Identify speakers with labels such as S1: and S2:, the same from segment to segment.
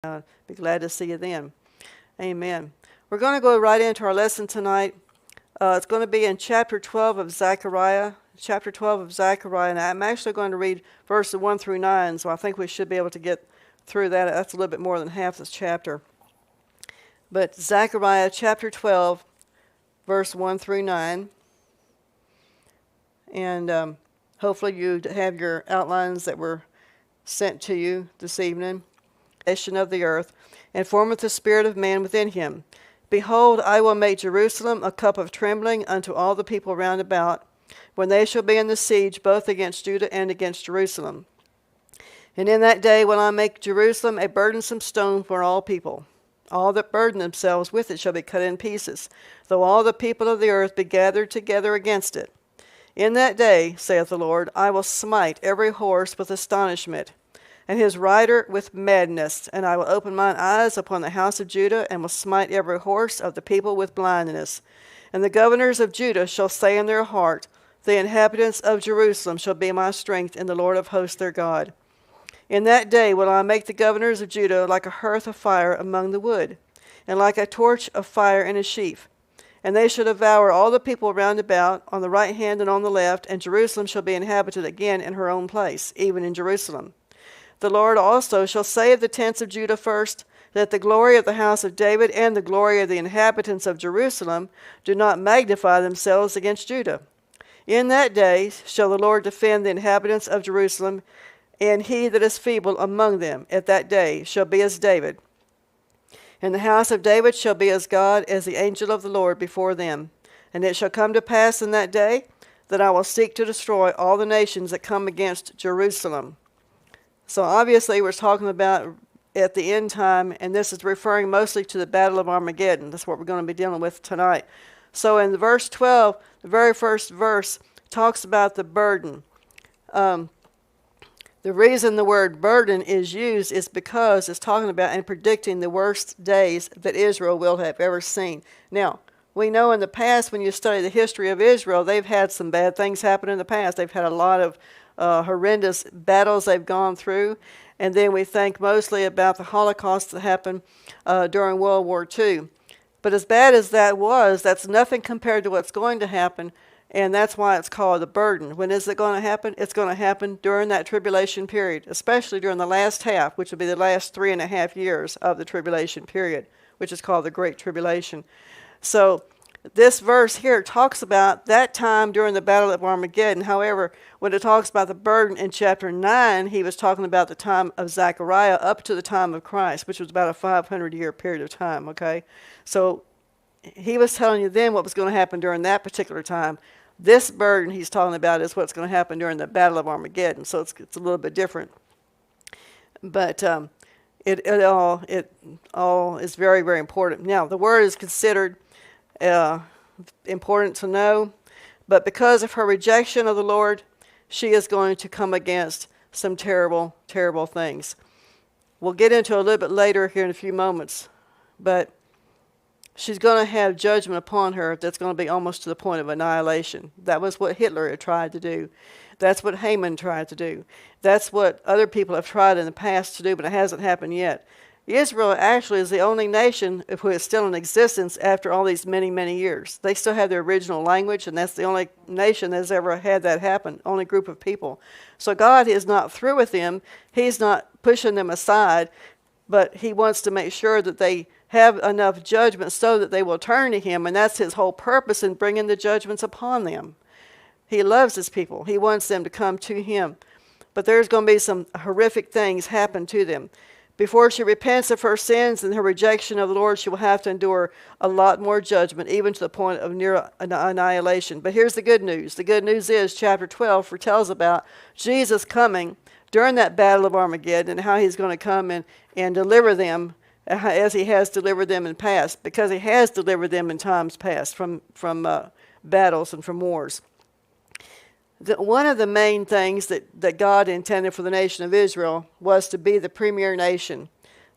S1: Be glad to see you then. Amen. We're going to go right into our lesson tonight. It's going to be in chapter 12 of Zechariah. Chapter 12 of Zechariah, and I'm actually going to read verses 1 through 9, so I think we should be able to get through that. That's a little bit more than half this chapter. But Zechariah chapter 12, verse 1 through 9. And hopefully you have your outlines that were sent to you this evening. Of the earth, and formeth the spirit of man within him. Behold, I will make Jerusalem a cup of trembling unto all the people round about, when they shall be in the siege both against Judah and against Jerusalem. And in that day will I make Jerusalem a burdensome stone for all people. All that burden themselves with it shall be cut in pieces, though all the people of the earth be gathered together against it. In that day, saith the Lord, I will smite every horse with astonishment, and his rider with madness, and I will open mine eyes upon the house of Judah, and will smite every horse of the people with blindness. And the governors of Judah shall say in their heart, the inhabitants of Jerusalem shall be my strength in the Lord of hosts their God. In that day will I make the governors of Judah like a hearth of fire among the wood, and like a torch of fire in a sheaf. And they shall devour all the people round about, on the right hand and on the left, and Jerusalem shall be inhabited again in her own place, even in Jerusalem. The Lord also shall say of the tents of Judah first, that the glory of the house of David and the glory of the inhabitants of Jerusalem do not magnify themselves against Judah. In that day shall the Lord defend the inhabitants of Jerusalem, and he that is feeble among them at that day shall be as David. And the house of David shall be as God, as the angel of the Lord before them. And it shall come to pass in that day that I will seek to destroy all the nations that come against Jerusalem. So obviously we're talking about at the end time, and this is referring mostly to the Battle of Armageddon. That's what we're going to be dealing with tonight. So in verse 12, the very first verse talks about the burden. The reason the word burden is used is because it's talking about and predicting the worst days that Israel will have ever seen. Now, we know in the past, when you study the history of Israel, they've had some bad things happen in the past. They've had a lot of horrendous battles they've gone through. And then we think mostly about the Holocaust that happened during World War II. But as bad as that was, that's nothing compared to what's going to happen, and that's why it's called the burden. When is it going to happen? It's going to happen during that tribulation period, especially during the last half, which will be the last 3.5 years of the tribulation period, which is called the Great Tribulation. So this verse here talks about that time during the Battle of Armageddon. However, when it talks about the burden in chapter 9, he was talking about the time of Zechariah up to the time of Christ, which was about a 500-year period of time, okay? So he was telling you then what was going to happen during that particular time. This burden he's talking about is what's going to happen during the Battle of Armageddon, so it's a little bit different. But it all is very, very important. Now, the word is considered important to know, but because of her rejection of the Lord, she is going to come against some terrible, terrible things. We'll get into a little bit later here in a few moments, but she's going to have judgment upon her that's going to be almost to the point of annihilation. That was what Hitler had tried to do. That's what Haman tried to do. That's what other people have tried in the past to do, but it hasn't happened yet. Israel actually is the only nation who is still in existence after all these many, many years. They still have their original language, and that's the only nation that's ever had that happen, only group of people. So God is not through with them. He's not pushing them aside, but he wants to make sure that they have enough judgment so that they will turn to him, and that's his whole purpose in bringing the judgments upon them. He loves his people. He wants them to come to him. But there's going to be some horrific things happen to them. Before she repents of her sins and her rejection of the Lord, she will have to endure a lot more judgment, even to the point of near annihilation. But here's the good news. The good news is chapter 12 foretells about Jesus coming during that Battle of Armageddon and how he's going to come and deliver them as he has delivered them in past, because he has delivered them in times past from battles and from wars. One of the main things that God intended for the nation of Israel was to be the premier nation.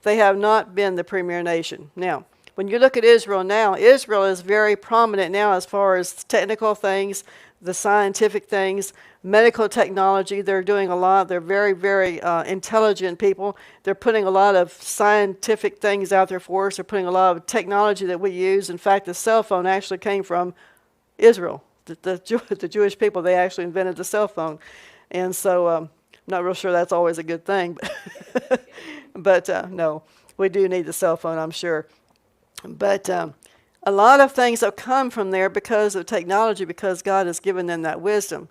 S1: They have not been the premier nation. Now, when you look at Israel now, Israel is very prominent now as far as technical things. the scientific things, medical technology. They're doing a lot. They're very, very intelligent people. They're putting a lot of scientific things out there for us. They're putting a lot of technology that we use. In fact, the cell phone actually came from Israel. The Jewish people, they actually invented the cell phone. And so I'm not real sure that's always a good thing. But no, we do need the cell phone, I'm sure. But a lot of things have come from there because of technology, because God has given them that wisdom.